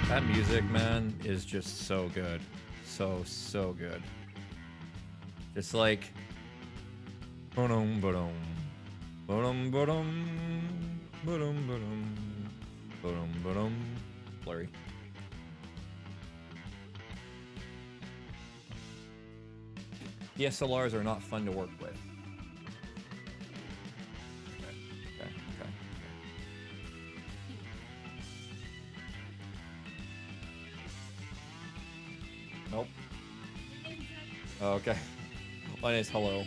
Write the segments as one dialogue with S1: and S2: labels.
S1: That music, man, is just so good. So good. Just like boom boom boom boom boom boom boom. Blurry. DSLRs are not fun to work with. Okay. Nope. Oh, okay. Mine is hello.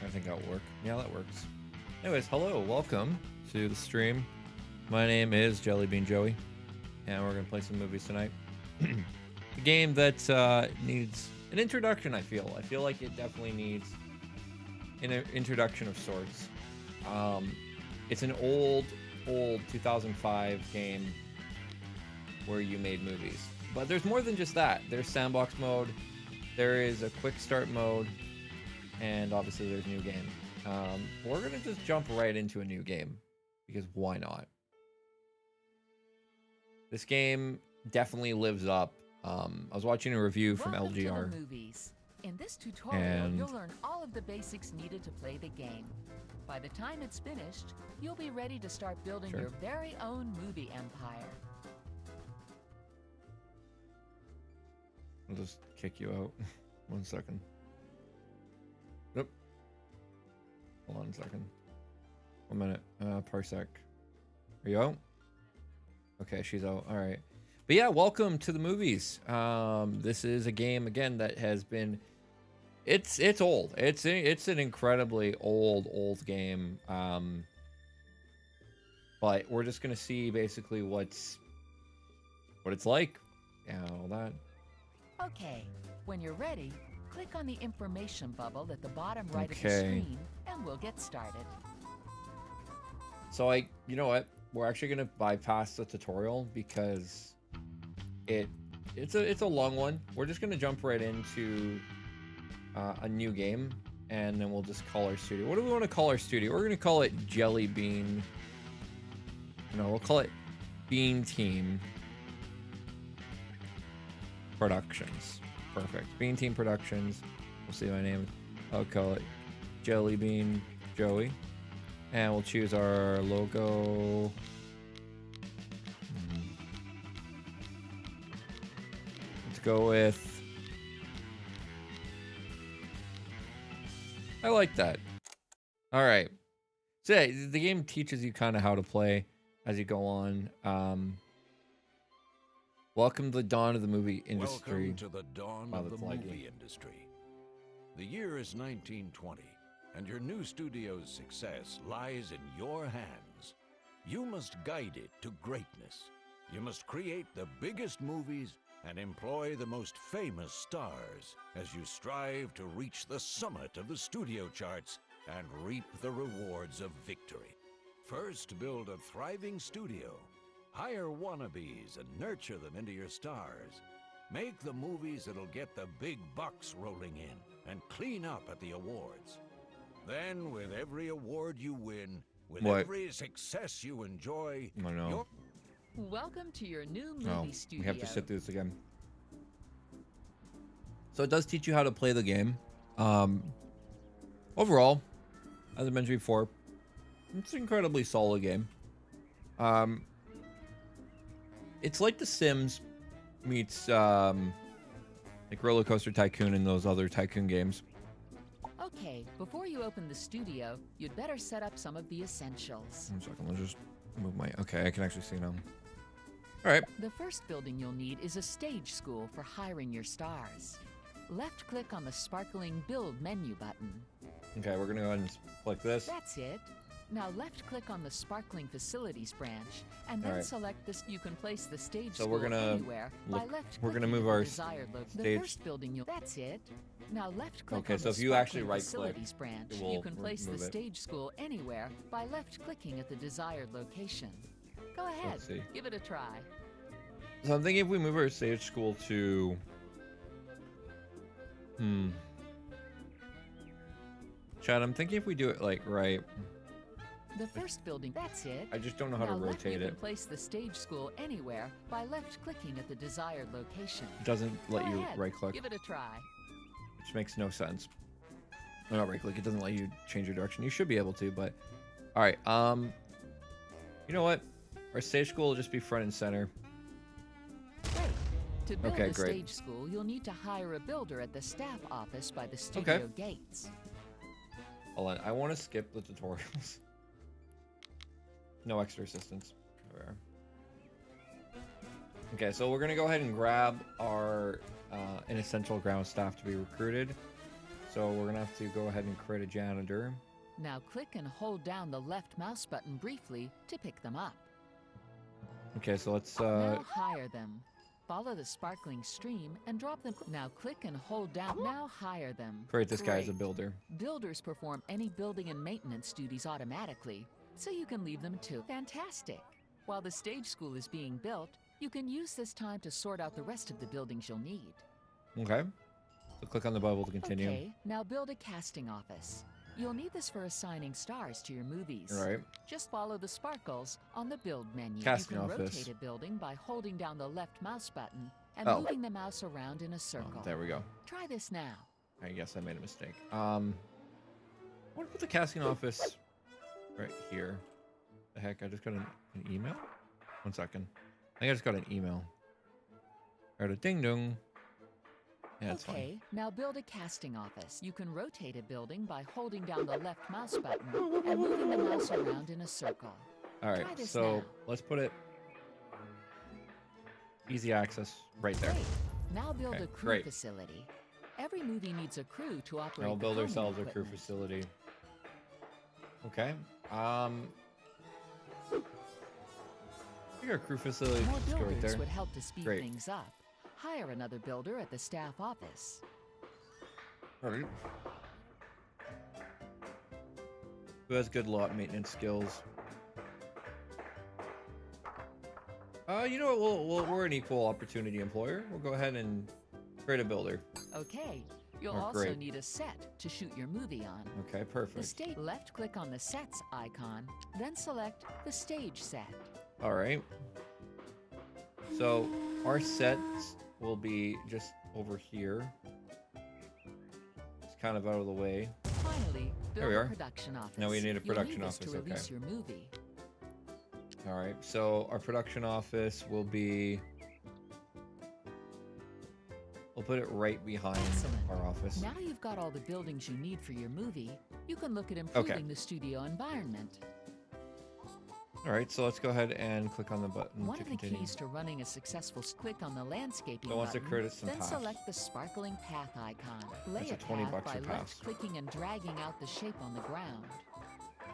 S1: I think that'll work. Yeah, that works. Anyways, hello, welcome to the stream. My name is Jellybean Joey, and we're gonna play some movies tonight. A game that needs an introduction. I feel like it definitely needs an introduction of sorts. It's an old 2005 game where you made movies, but there's more than just that. There's sandbox mode, there is a quick start mode, and obviously there's new game. We're gonna just jump right into a new game because why not? This game definitely lives up. I was watching a review from
S2: Welcome
S1: LGR.
S2: to the movies. In this tutorial, you'll learn all of the basics needed to play the game. By the time it's finished, you'll be ready to start building your very own movie empire.
S1: I'll just kick you out. 1 second. Nope. Hold on a second. 1 minute. Parsec. Are you out? Okay, she's out. All right. But yeah, welcome to the movies. This is a game again that has been. It's old. It's an incredibly old game. But we're just gonna see basically what it's like and all that.
S2: Okay, when you're ready, click on the information bubble at the bottom right of the screen, and we'll get started.
S1: So you know what? We're actually gonna bypass the tutorial because it's a long one. We're just gonna jump right into a new game, and then we'll just call our studio. What do we want to call our studio? We're gonna call it Jelly Bean. No, we'll call it Bean Team Productions. Perfect. Bean Team Productions. We'll see my name. I'll call it Jelly Bean Joey. And we'll choose our logo. Let's go with... I like that. All right. So yeah, the game teaches you kind of how to play as you go on. Welcome to the dawn of the movie industry.
S3: Welcome to the dawn of the movie industry. The year is 1920. And your new studio's success lies in your hands. You must guide it to greatness. You must create the biggest movies and employ the most famous stars as you strive to reach the summit of the studio charts and reap the rewards of victory. First, build a thriving studio. Hire wannabes and nurture them into your stars. Make the movies that'll get the big bucks rolling in and clean up at the awards. Then, with every award you win, with every success you enjoy,
S1: I know.
S2: Welcome to your new movie studio.
S1: We have to sit through this again. So it does teach you how to play the game. Overall, as I mentioned before, it's an incredibly solid game. It's like The Sims meets like Roller Coaster Tycoon and those other tycoon games.
S2: Okay, before you open the studio, you'd better set up some of the essentials.
S1: 1 second, let's just move my... Okay, I can actually see now. All right.
S2: The first building you'll need is a stage school for hiring your stars. Left-click on the sparkling Build menu button.
S1: Okay, we're going to go ahead and click this.
S2: That's it. Now left-click on the Sparkling Facilities branch, and then select this. You can place the stage
S1: So we're gonna
S2: anywhere by left.
S1: We're gonna move our
S2: desired
S1: stage.
S2: The first building that's it. Now left-click
S1: Okay,
S2: on
S1: so
S2: the
S1: if you actually
S2: Sparkling
S1: right-click,
S2: Facilities branch,
S1: it will
S2: you can place the
S1: remove it.
S2: stage school anywhere by left-clicking at the desired location. Go ahead,
S1: Let's see.
S2: give it a try.
S1: So I'm thinking if we move our stage school to... Chad, I'm thinking if we do it like right...
S2: The first building, that's it.
S1: I just don't know how to rotate
S2: you
S1: it.
S2: can place the stage school anywhere by left-clicking at the desired location.
S1: It doesn't let you right-click.
S2: Give it a try.
S1: Which makes no sense. No, not right-click. It doesn't let you change your direction. You should be able to, but... Alright, you know what? Our stage school will just be front and center.
S2: Great. To build
S1: Okay,
S2: the
S1: great.
S2: stage school, you'll need to hire a builder at the staff office by the studio gates.
S1: Hold on. I want to skip the tutorials. No extra assistance. There we are. Okay, so we're going to go ahead and grab our inessential ground staff to be recruited. So we're going to have to go ahead and create a janitor.
S2: Now click and hold down the left mouse button briefly to pick them up.
S1: Okay, so let's...
S2: Now hire them. Follow the sparkling stream and drop them. Now click and hold down. Now hire them.
S1: create this guy as a
S2: Great.
S1: builder.
S2: Builders perform any building and maintenance duties automatically, so you can leave them too. Fantastic. While the stage school is being built, you can use this time to sort out the rest of the buildings you'll need.
S1: Okay. So click on the bubble to continue.
S2: Okay, now build a casting office. You'll need this for assigning stars to your movies.
S1: All right.
S2: Just follow the sparkles on the build menu.
S1: Casting
S2: you can
S1: office.
S2: rotate a building by holding down the left mouse button and
S1: Oh.
S2: moving the mouse around in a circle.
S1: Oh, there we go.
S2: Try this now.
S1: I guess I made a mistake. I want to put the casting office right here. The heck, I just got an email? 1 second. I think I just got an email. Got a ding dong. Yeah, it's
S2: Okay,
S1: fine.
S2: now build a casting office. You can rotate a building by holding down the left mouse button and moving the mouse around in a circle.
S1: All
S2: Try
S1: right,
S2: this
S1: so
S2: now.
S1: let's put it easy access right there.
S2: Great. Now build
S1: Okay,
S2: a crew
S1: great.
S2: facility. Every movie needs a crew to operate.
S1: Now we'll
S2: the
S1: build
S2: filming
S1: ourselves a crew
S2: equipment.
S1: facility. Okay. I think our crew facility
S2: More
S1: should just go right
S2: builders
S1: there.
S2: would help to speed
S1: Great.
S2: things up. Hire another builder at the staff office.
S1: All right. Who has good lot maintenance skills? You know what? We're an equal opportunity employer. We'll go ahead and create a builder.
S2: Okay, you'll
S1: Oh,
S2: also
S1: great.
S2: need a set to shoot your movie on.
S1: Okay,
S2: The
S1: perfect.
S2: stage left-click on the sets icon, then select the stage set.
S1: All right. So our sets will be just over here. It's kind of out of the way.
S2: Finally,
S1: There
S2: build
S1: we
S2: a
S1: are.
S2: production office.
S1: Now we need a production
S2: You'll need this
S1: office,
S2: to
S1: okay.
S2: release your movie.
S1: All right. So our production office will be. We'll put it right behind
S2: Excellent.
S1: our office.
S2: Now you've got all the buildings you need for your movie, you can look at improving the studio environment.
S1: All right. So let's go ahead and click on the button
S2: One
S1: to
S2: of the
S1: continue.
S2: keys to running a successful click on the landscaping
S1: So once it
S2: button,
S1: created some
S2: then
S1: paths.
S2: select the sparkling path icon. Lay
S1: That's
S2: a
S1: a 20
S2: path
S1: bucks
S2: by
S1: a pass.
S2: left-clicking and dragging out the shape on the ground.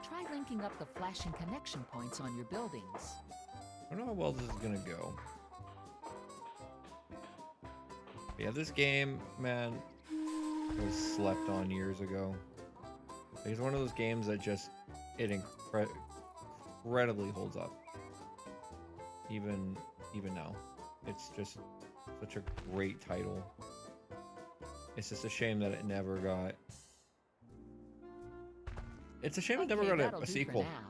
S2: Try linking up the flashing connection points on your buildings.
S1: I don't know how well this is gonna go. Yeah, this game, man, was slept on years ago. It's one of those games that just incredibly holds up. Even now, it's just such a great title. It's just a shame that it never got. It's a shame it never
S2: Okay,
S1: got
S2: that'll
S1: a
S2: do
S1: sequel.
S2: For now.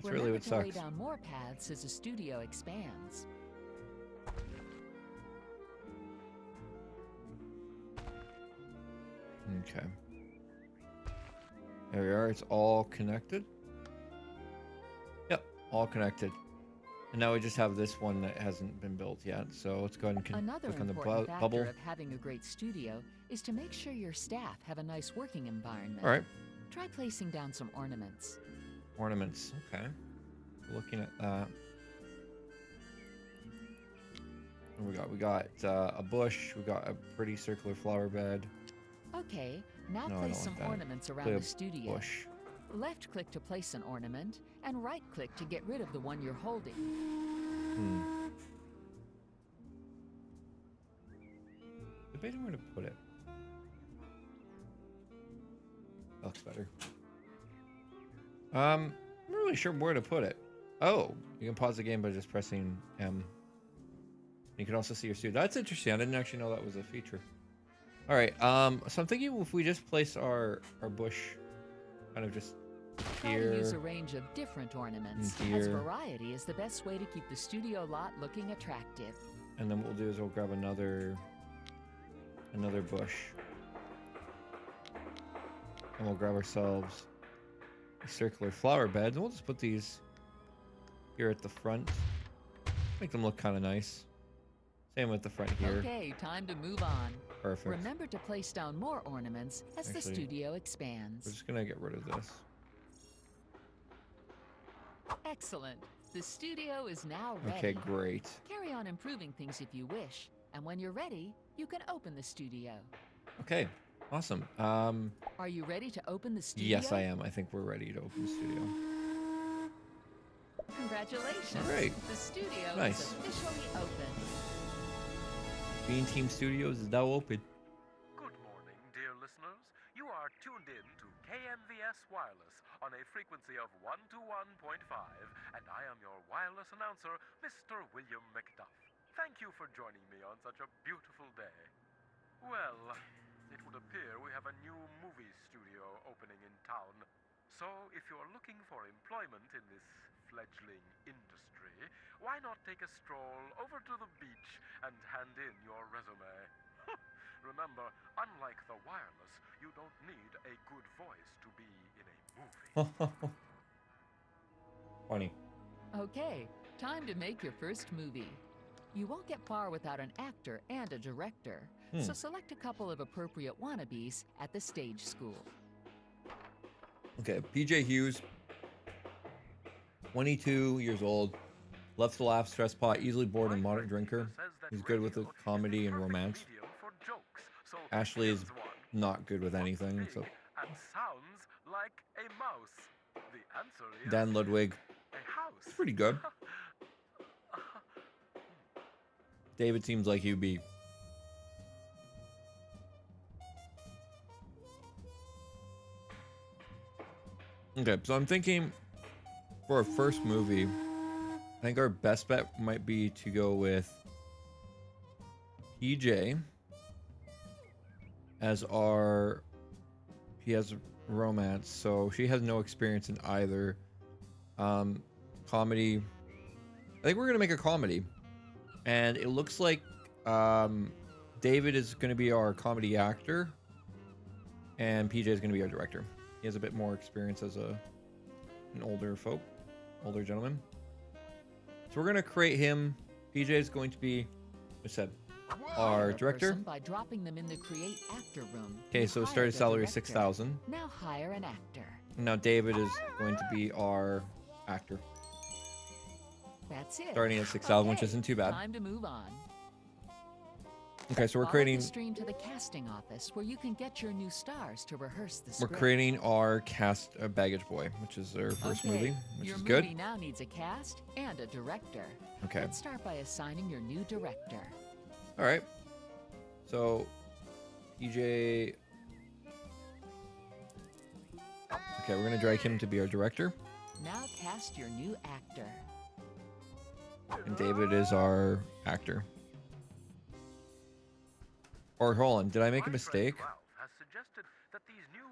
S1: That's really what
S2: Remember to lay
S1: sucks.
S2: down more paths as the studio expands.
S1: Okay. There we are. It's all connected. Yep, all connected. And now we just have this one that hasn't been built yet. So let's go ahead and
S2: Another
S1: click on the
S2: important factor
S1: bubble.
S2: of having a great studio is to make sure your staff have a nice working environment.
S1: All right.
S2: Try placing down some ornaments.
S1: Ornaments. Okay. Looking at that. What we got? We got a bush. We got a pretty circular flower bed.
S2: Okay, now
S1: No, I
S2: place
S1: don't
S2: some
S1: want that.
S2: ornaments around
S1: Play a
S2: the studio.
S1: bush.
S2: Left-click to place an ornament, and right-click to get rid of the one you're holding.
S1: Debating where to put it. That looks better. I'm not really sure where to put it. Oh, you can pause the game by just pressing M. You can also see your suit. That's interesting. I didn't actually know that was a feature. All right. So I'm thinking if we just place our bush kind of just
S2: Try
S1: here.
S2: to use a range of different ornaments, as variety is the best way to keep the studio lot looking attractive.
S1: And then what we'll do is we'll grab another bush. And we'll grab ourselves a circular flower bed. And we'll just put these here at the front. Make them look kind of nice. Same with the front here.
S2: Okay, time to move on.
S1: Perfect.
S2: Remember to place down more ornaments as the studio expands.
S1: We're just going to get rid of this.
S2: Excellent. The studio is now ready.
S1: Okay, great.
S2: Carry on improving things if you wish. And when you're ready, you can open the studio.
S1: Okay, awesome.
S2: Are you ready to open the studio?
S1: Yes, I am. I think we're ready to open the studio.
S2: Congratulations.
S1: Great.
S2: The studio
S1: Nice.
S2: is officially open.
S1: Bean Team Studios is now open.
S4: Good morning, dear listeners. You are tuned in to KMVS Wireless on a frequency of 121.5, and I am your wireless announcer, Mr. William McDuff. Thank you for joining me on such a beautiful day. Well, it would appear we have a new movie studio opening in town. So, if you're looking for employment in this fledgling industry, why not take a stroll over to the beach and hand in your resume? Remember, unlike the wireless, you don't need a good voice to be in a movie.
S1: Funny.
S2: Okay, time to make your first movie. You won't get far without an actor and a director, so select a couple of appropriate wannabes at the stage school.
S1: Okay, PJ Hughes, 22 years old, loves to laugh, stress pot, easily bored, and moderate drinker. He's good with the comedy and romance. Ashley is not good with anything, so.
S4: And sounds like a mouse. The answer is
S1: Dan Ludwig,
S4: a house.
S1: it's pretty good. David seems like he'd be. Okay, so I'm thinking for our first movie, I think our best bet might be to go with PJ as our. He has romance, so she has no experience in either. Comedy. I think we're gonna make a comedy, and it looks like David is gonna be our comedy actor, and PJ is gonna be our director. He has a bit more experience as an older gentleman. So we're gonna create him. PJ is going to be, I said, our
S2: Hire a
S1: director.
S2: person by dropping them in the create actor room.
S1: Okay,
S2: You
S1: so
S2: hire
S1: starting
S2: the
S1: salary
S2: director.
S1: 6,000.
S2: Now hire an actor.
S1: Now David is going to be our actor,
S2: That's it.
S1: starting at 6,000, which
S2: Okay,
S1: isn't too bad.
S2: Time to move on.
S1: Okay, so we're
S2: Follow
S1: creating.
S2: the stream to the casting office where you can get your new stars to rehearse the
S1: We're
S2: script.
S1: creating our cast Baggage Boy, which is our first
S2: Okay,
S1: movie, which
S2: your
S1: is good.
S2: movie now needs a cast and a director.
S1: Okay.
S2: Let's start by assigning your new director.
S1: All right. So, PJ. Okay, we're gonna drag him to be our director,
S2: Now cast your new actor.
S1: and David is our actor. Or hold on, did I make a
S4: My friend
S1: mistake?
S4: Ralph has suggested that these new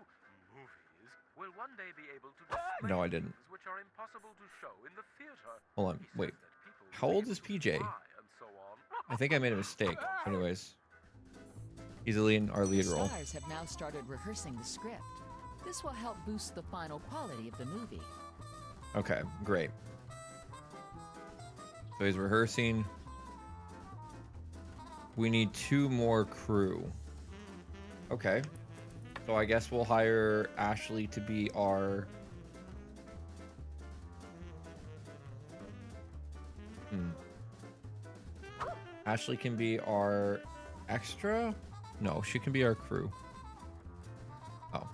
S4: movies will one day be able to display
S1: No, I didn't.
S4: things which are impossible to show in the theater.
S1: Hold on,
S4: He says
S1: wait.
S4: that people
S1: How
S4: will
S1: old
S4: be
S1: is
S4: able to
S1: PJ?
S4: cry and so on.
S1: I think I made a mistake. Anyways, he's in our lead
S2: The
S1: role.
S2: stars have now started rehearsing the script. This will help boost the final quality of the movie.
S1: Okay, great. So he's rehearsing. We need 2 more crew. Okay. So I guess we'll hire Ashley to be our... Ashley can be our extra? No, she can be our crew. Oh.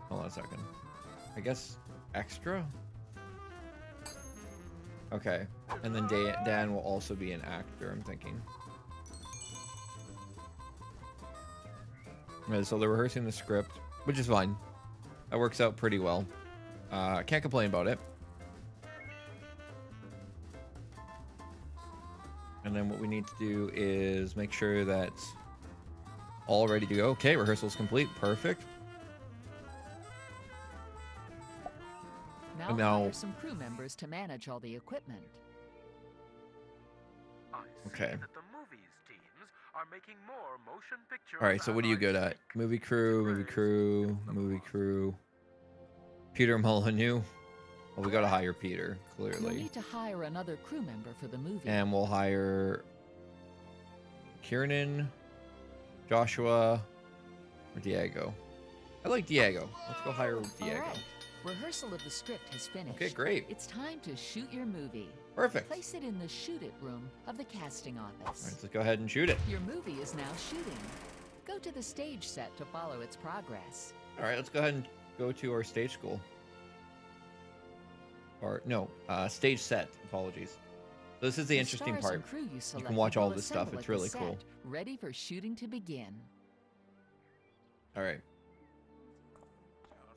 S1: Hold on a second. I guess extra. Okay, and then Dan will also be an actor, I'm thinking. Yeah, so they're rehearsing the script, which is fine. That works out pretty well. Can't complain about it. And then what we need to do is make sure that all ready to go. Okay, rehearsal's complete. Perfect.
S2: Now hire some crew members to manage all the equipment.
S4: I see
S1: Okay.
S4: that the movies teams are making more motion pictures.
S1: All right, so what are you
S4: as
S1: good
S4: I
S1: at?
S4: speak.
S1: Movie crew, movie crew. Peter Molyneux. Well, we gotta hire Peter,
S2: You'll
S1: clearly.
S2: need to hire another crew member for the movie.
S1: And we'll hire Kiernan, Joshua, or Diego. I like Diego. Let's go hire Diego.
S2: All right. Rehearsal of the script has finished.
S1: Okay, great.
S2: It's time to shoot your movie.
S1: Perfect. All
S2: Place it in the shoot it room of the casting
S1: right,
S2: office.
S1: so let's go ahead and shoot it.
S2: Your movie is now shooting. Go to the stage set to follow its progress.
S1: All right, let's go ahead and go to our stage school. Or no, stage set. Apologies. So this is the interesting
S2: stars
S1: part.
S2: and crew you
S1: can watch all
S2: will
S1: this stuff.
S2: assemble
S1: It's
S2: at the
S1: really
S2: set,
S1: cool.
S2: Ready for shooting to begin.
S1: All right.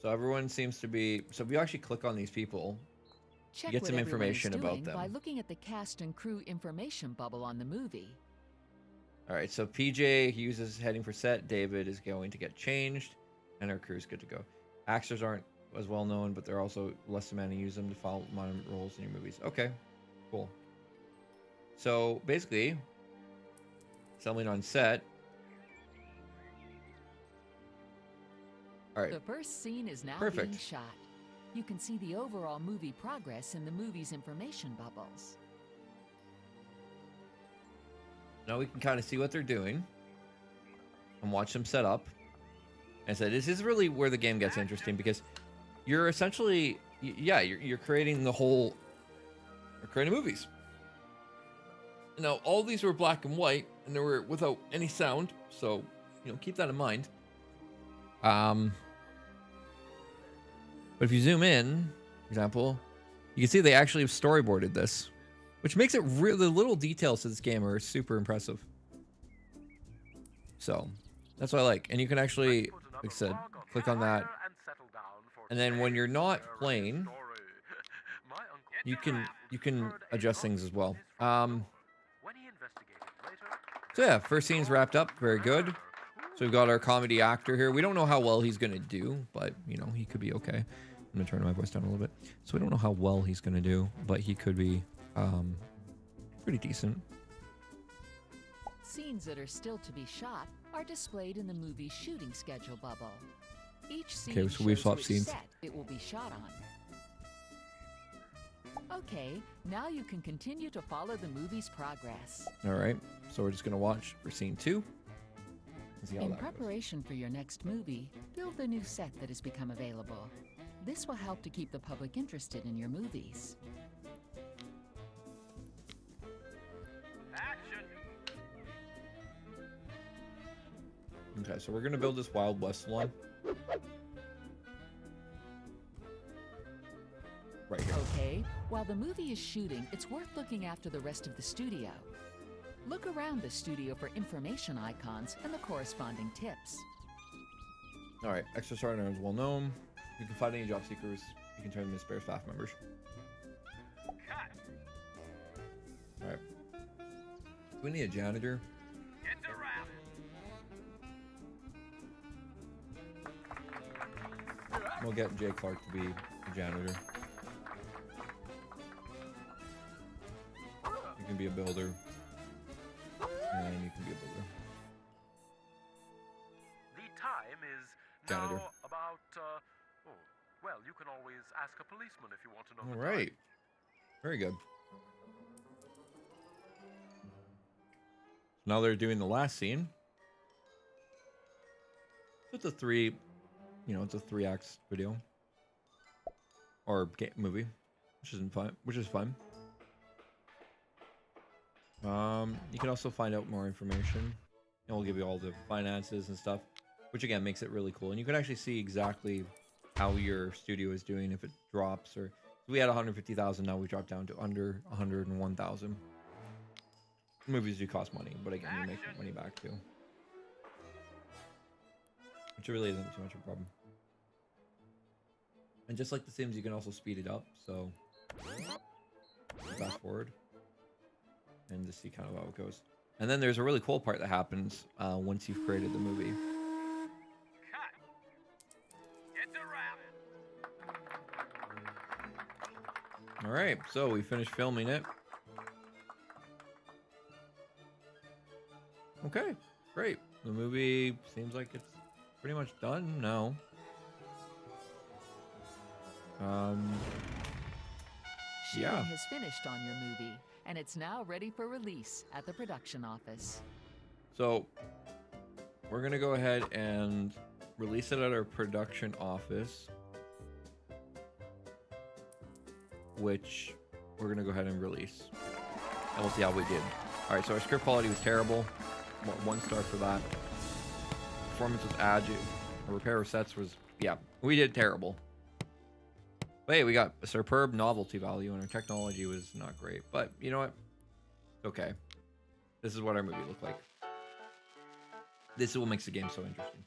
S1: So everyone seems to be. So if you actually click on these people,
S2: Check
S1: get
S2: what
S1: some
S2: everyone is
S1: information about
S2: doing
S1: them.
S2: by looking at the cast and crew information bubble on the movie.
S1: all right. So PJ Hughes is heading for set. David is going to get changed, and our crew's good to go. Actors aren't as well known, but they're also less demanding. Use them to follow modern roles in your movies. Okay, cool. So basically, assembling on set. All right.
S2: The first scene is now
S1: Perfect.
S2: being shot. You can see the overall movie progress in the movie's information bubbles.
S1: Now we can kind of see what they're doing and watch them set up. And so this is really where the game gets interesting because you're essentially, you're creating the whole, you're creating movies. Now, all these were black and white and they were without any sound. So, keep that in mind. But if you zoom in, for example, you can see they actually have storyboarded this, which makes it really, the little details to this game are super impressive. So that's what I like. And you can actually, like I said, click on that. And then when you're not playing, you can adjust things as well. So yeah, first scene's wrapped up. Very good. So we've got our comedy actor here. We don't know how well he's going to do, but, he could be okay. I'm going to turn my voice down a little bit. So we don't know how well he's going to do, but he could be pretty decent.
S2: Scenes that are still to be shot are displayed in the movie's shooting schedule bubble. Each scene
S1: Okay, so we've
S2: shows
S1: swapped
S2: which
S1: scenes.
S2: set it will be shot on. Okay, now you can continue to follow the movie's progress.
S1: All right. So we're just going to watch for scene 2. See how
S2: In
S1: that goes.
S2: preparation for your next movie, build the new set that has become available. This will help to keep the public interested in your movies.
S1: Okay, so we're going to build this Wild West one. Right here.
S2: Okay, while the movie is shooting, it's worth looking after the rest of the studio. Look around the studio for information icons and the corresponding tips.
S1: All right, extra sergeant is well known. You can find any job seekers. You can turn them into spare staff members. All right. Do we need a janitor? We'll get Jay Clark to be a janitor. You can be a builder. And you can be a builder.
S4: The time is
S1: Janitor.
S4: now about, well, you can always ask a policeman if you want to know
S1: All
S4: the time.
S1: right. Very good. Now they're doing the last scene. It's a three, it's a 3-act video or movie, which isn't fun. Which is fun. You can also find out more information, and we'll give you all the finances and stuff, which again makes it really cool. And you can actually see exactly how your studio is doing, if it drops, or we had 150,000, now we dropped down to under 101,000. Movies do cost money, but again, you make money back too, which really isn't too much of a problem. And just like The Sims, you can also speed it up, so fast forward and just see kind of how it goes. And then there's a really cool part that happens once you've created the movie. All right, so we finished filming it. Okay, great. The movie seems like it's pretty much done now.
S2: Shooting
S1: Yeah.
S2: has finished on your movie, and it's now ready for release at the production office.
S1: So we're gonna go ahead and release it at our production office, which we're gonna go ahead and release, and we'll see how we did. All right, so our script quality was terrible. 1 star for that. Performance was agile. Our repair of sets was, yeah, we did terrible. But hey, we got a superb novelty value, and our technology was not great. But you know what? It's okay. This is what our movie looked like. This is what makes the game so interesting.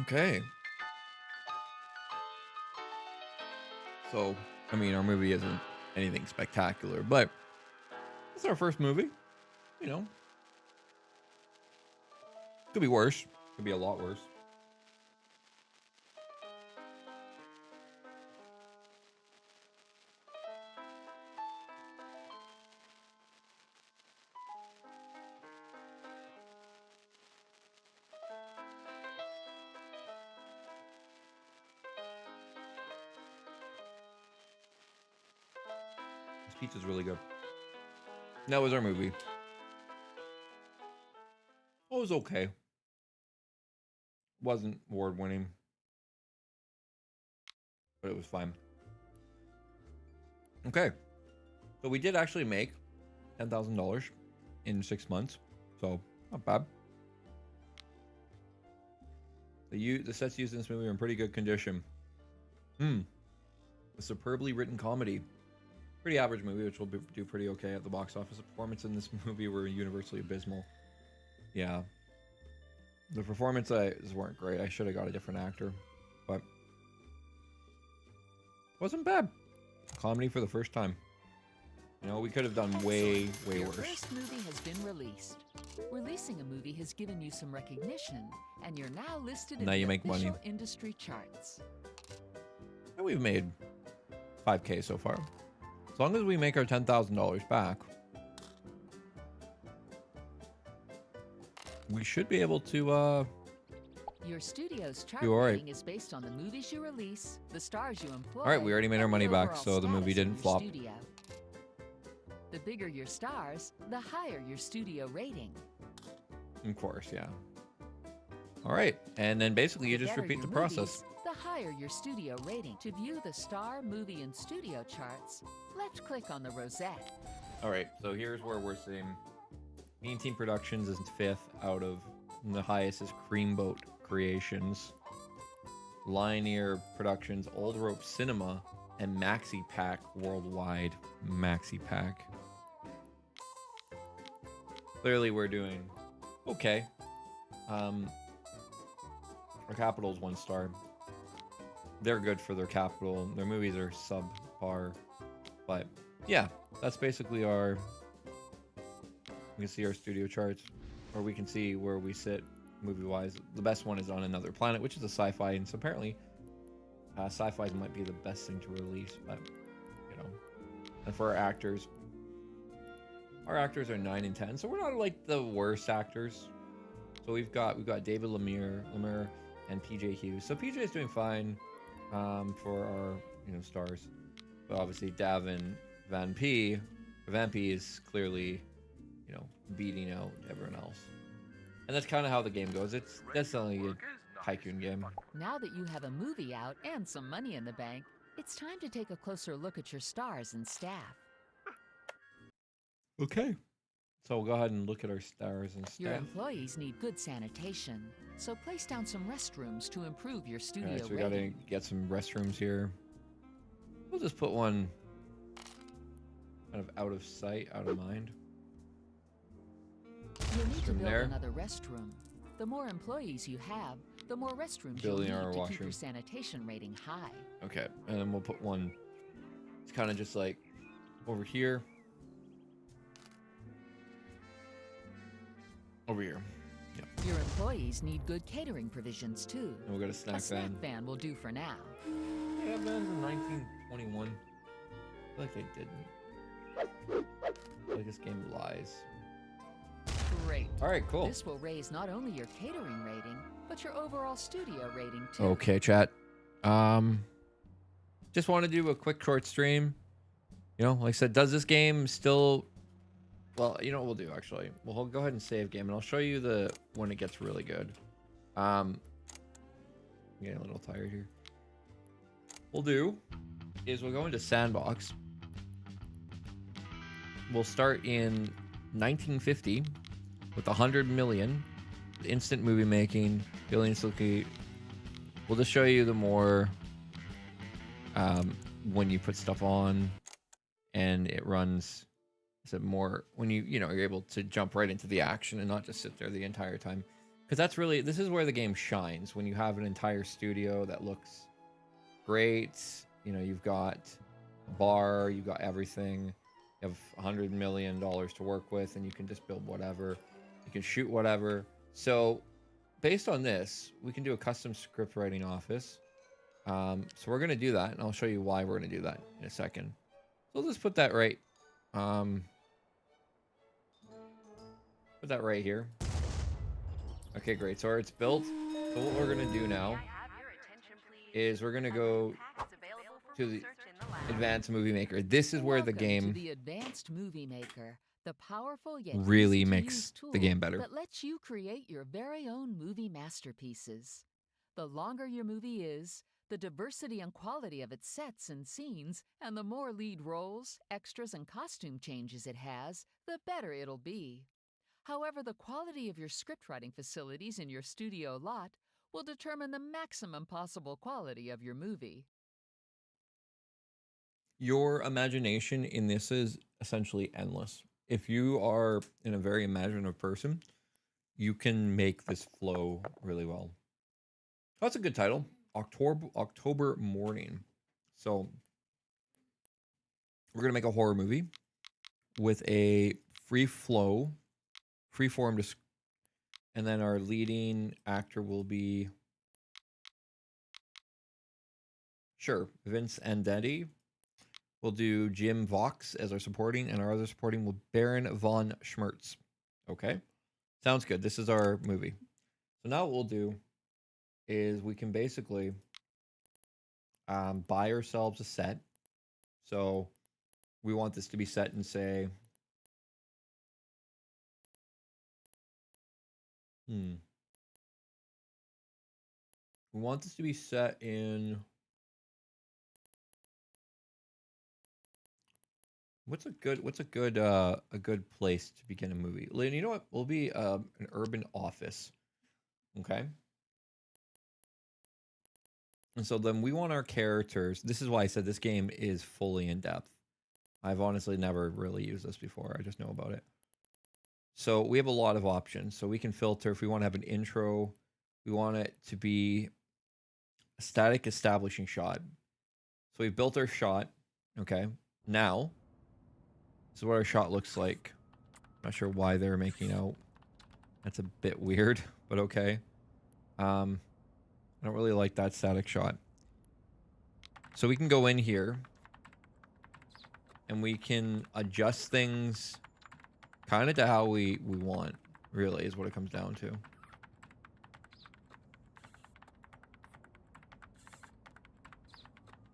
S1: Okay. So, I mean, our movie isn't anything spectacular, but it's our first movie. You know, could be worse. Could be a lot worse. This pizza's really good. That was our movie. It was okay. Wasn't award winning, but it was fine. Okay, so we did actually make $10,000 in 6 months, so not bad. The sets used in this movie are in pretty good condition. A superbly written comedy. Pretty average movie, which will do pretty okay at the box office. The performance in this movie were universally abysmal. Yeah. The performances weren't great. I should have got a different actor, but wasn't bad. Comedy for the first time. You know, we could have done way
S2: Your
S1: worse.
S2: first movie has been released. Releasing a movie has given you some recognition, and you're now listed in
S1: Now
S2: the
S1: you make money.
S2: official industry charts.
S1: And we've made $5K so far. As long as we make our $10,000 back, we should be able to
S2: Your studio's chart
S1: You all right?
S2: rating is based on the movies you release, the stars you employ.
S1: All right, we already made our
S2: and
S1: money
S2: the
S1: back,
S2: overall
S1: so the movie
S2: status of
S1: didn't
S2: your
S1: flop.
S2: studio. The bigger your stars, the higher your studio rating.
S1: Of course, yeah. All right, and then basically you
S2: The
S1: just
S2: better
S1: repeat the
S2: your
S1: process.
S2: movies, the higher your studio rating. To view the star, movie, and studio charts, left-click on the rosette.
S1: All right, so here's where we're seeing Mean Team Productions is 5th out of, and the highest is Creamboat Creations, Linear Productions, Old Rope Cinema, and Maxi Pack Worldwide. Maxi Pack. Clearly, we're doing okay. Our capital's 1 star. They're good for their capital. Their movies are subpar, but yeah, that's basically our. We can see our studio charts, or we can see where we sit movie-wise. The best one is On Another Planet, which is a sci-fi, and so apparently Sci-fi might be the best thing to release, but you know. And for our actors are 9 and 10, so we're not like the worst actors. So we've got David Lemire, and PJ Hughes. So PJ is doing fine for our stars, but obviously Davin Van P is clearly beating out everyone else, and that's kind of how the game goes. It's definitely a tycoon game.
S2: Now that you have a movie out and some money in the bank, it's time to take a closer look at your stars and staff.
S1: Okay. So we'll go ahead and look at our stars and
S2: Your
S1: staff.
S2: employees need good sanitation, so place down some restrooms to improve your studio
S1: Alright, so we gotta
S2: rating.
S1: get some restrooms here. We'll just put one kind of out of sight, out of mind.
S2: You'll need to
S1: Restroom
S2: build
S1: there.
S2: another restroom. The more employees you have, the more restrooms
S1: Building
S2: you'll
S1: our
S2: need to keep
S1: washroom.
S2: your sanitation rating high.
S1: Okay, and then we'll put one. It's kind of just like over here. Over here. Yep.
S2: Your employees need good catering provisions too.
S1: And we'll get a snack
S2: A snack
S1: van.
S2: van will do for now.
S1: Yeah, vans in 1921. I feel like they didn't. I feel like this game lies.
S2: Great.
S1: All right, cool.
S2: This will raise not only your catering rating, but your overall studio rating too.
S1: Okay, chat. Just want to do a quick short stream. Like I said, does this game still... Well, you know what we'll do, actually. We'll go ahead and save game, and I'll show you when it gets really good. I'm getting a little tired here. We'll do is we'll go into Sandbox. We'll start in 1950 with 100 million. Instant movie making, billions looking. We'll just show you the more when you put stuff on and it runs. Is it more when you're able to jump right into the action and not just sit there the entire time? Because this is where the game shines, when you have an entire studio that looks great. You've got a bar, you've got everything. You have $100 million to work with, and you can just build whatever. You can shoot whatever. So based on this, we can do a custom script writing office. So we're going to do that, and I'll show you why we're going to do that in a second. So let's put that right. Put that right here. Okay, great. So it's built. So what we're going to do now is we're going to go to the Advanced Movie Maker. This is where the
S2: Welcome to
S1: game
S2: the Advanced Movie Maker, the powerful yet
S1: really
S2: easy-to-use
S1: makes
S2: tool
S1: the game better.
S2: that lets you create your very own movie masterpieces. The longer your movie is, the diversity and quality of its sets and scenes, and the more lead roles, extras, and costume changes it has, the better it'll be. However, the quality of your script writing facilities in your studio lot will determine the maximum possible quality of your movie.
S1: Your imagination in this is essentially endless. If you are a very imaginative person, you can make this flow really well. That's a good title. October Morning. So we're gonna make a horror movie with a freeform, and then our leading actor will be Vince Andetti. We'll do Jim Vox as our supporting, and our other supporting will Baron von Schmerz. Okay, sounds good. This is our movie. So now what we'll do is we can basically buy ourselves a set. So we want this to be set in, say, we want this to be set in, what's a good place to begin a movie? You know what? We'll be an urban office. Okay. And so then we want our characters. This is why I said this game is fully in depth. I've honestly never really used this before. I just know about it. So we have a lot of options. So we can filter if we want to have an intro. We want it to be a static establishing shot. So we've built our shot. Okay. Now, this is what our shot looks like. Not sure why they're making out. That's a bit weird, but okay. I don't really like that static shot. So we can go in here and we can adjust things kind of to how we want, really, is what it comes down to.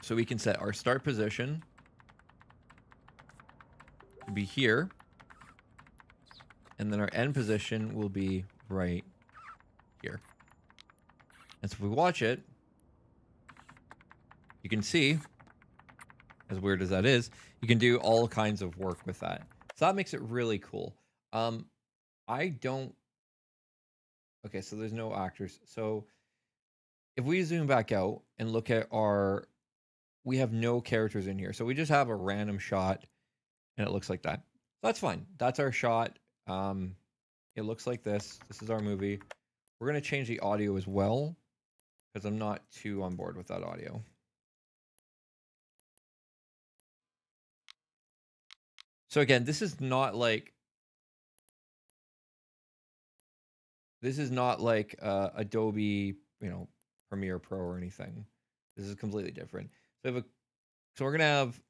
S1: So we can set our start position to be here. And then our end position will be right here. And so if we watch it, you can see, as weird as that is, you can do all kinds of work with that. So that makes it really cool. I don't... Okay, so there's no actors. So if we zoom back out and look at our... We have no characters in here. So we just have a random shot and it looks like that. That's fine. That's our shot. It looks like this. This is our movie. We're going to change the audio as well because I'm not too on board with that audio. So again, this is not like Adobe, Premiere Pro or anything. This is completely different. So we're gonna have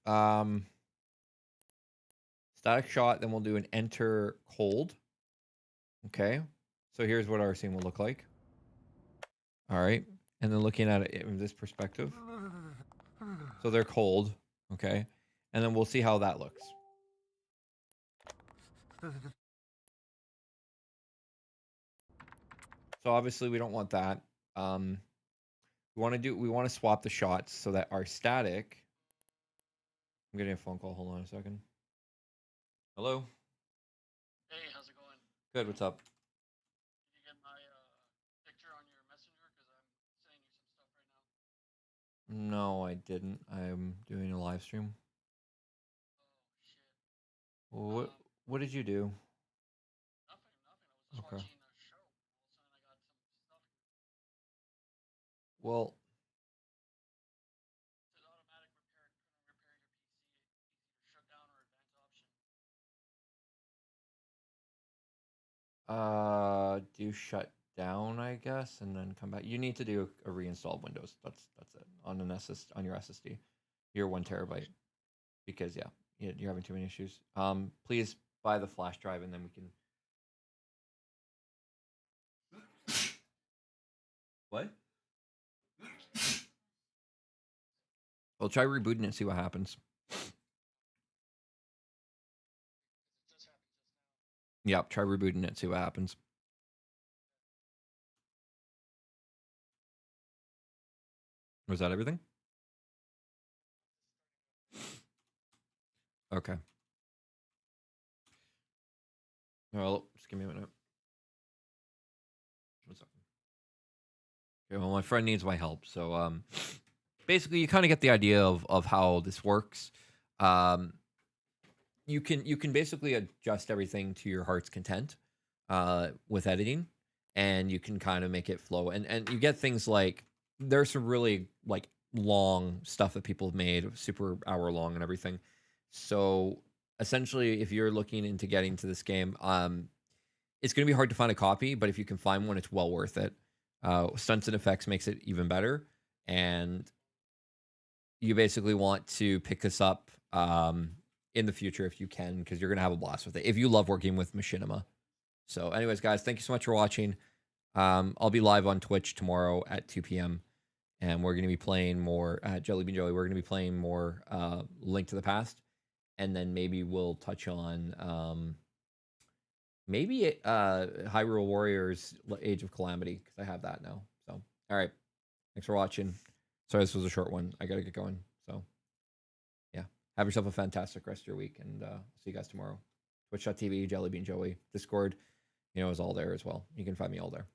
S1: static shot, then we'll do an enter cold. Okay, so here's what our scene will look like. All right, and then looking at it in this perspective, so they're cold. Okay, and then we'll see how that looks. So obviously we don't want that. We want to swap the shots so that our static... I'm getting a phone call. Hold on a second. Hello?
S5: Hey, how's it going?
S1: Good, what's up?
S5: Did you get my picture on your messenger? Because I'm sending you some stuff right now.
S1: No, I didn't. I'm doing a live stream.
S5: Oh, shit.
S1: What did you do?
S5: Nothing. I was just watching a show. All of a sudden, I got some stuff.
S1: Well...
S5: It says automatic repair. Couldn't repair your PC. Either shut down or advanced option.
S1: Do shut down, I guess, and then come back. You need to do a reinstall Windows. That's it. On your SSD. Your 1 terabyte. Because you're having too many issues. Please buy the flash drive and then we can... What? Well, try rebooting it and see what happens. Yep, try rebooting it and see what happens. Was that everything? Okay. Well, just give me a minute. What's up? Okay, well, my friend needs my help. So, basically, you kind of get the idea of how this works. You can basically adjust everything to your heart's content with editing, and you can kind of make it flow. And you get things like, there's some really like long stuff that people have made, super hour long and everything. So essentially, if you're looking into getting to this game, it's going to be hard to find a copy, but if you can find one, it's well worth it. Stunts and effects makes it even better, and you basically want to pick this up in the future if you can, because you're going to have a blast with it if you love working with machinima. So anyways, guys, thank you so much for watching. I'll be live on Twitch tomorrow at 2 p.m. and we're going to be playing more Jelly Bean Joey. We're going to be playing more Link to the Past, and then maybe we'll touch on maybe Hyrule Warriors Age of Calamity, because I have that now. So all right, thanks for watching. Sorry this was a short one. I gotta get going. So yeah, have yourself a fantastic rest of your week, and see you guys tomorrow. Twitch.tv, Jelly Bean Joey. Discord, is all there as well. You can find me all there.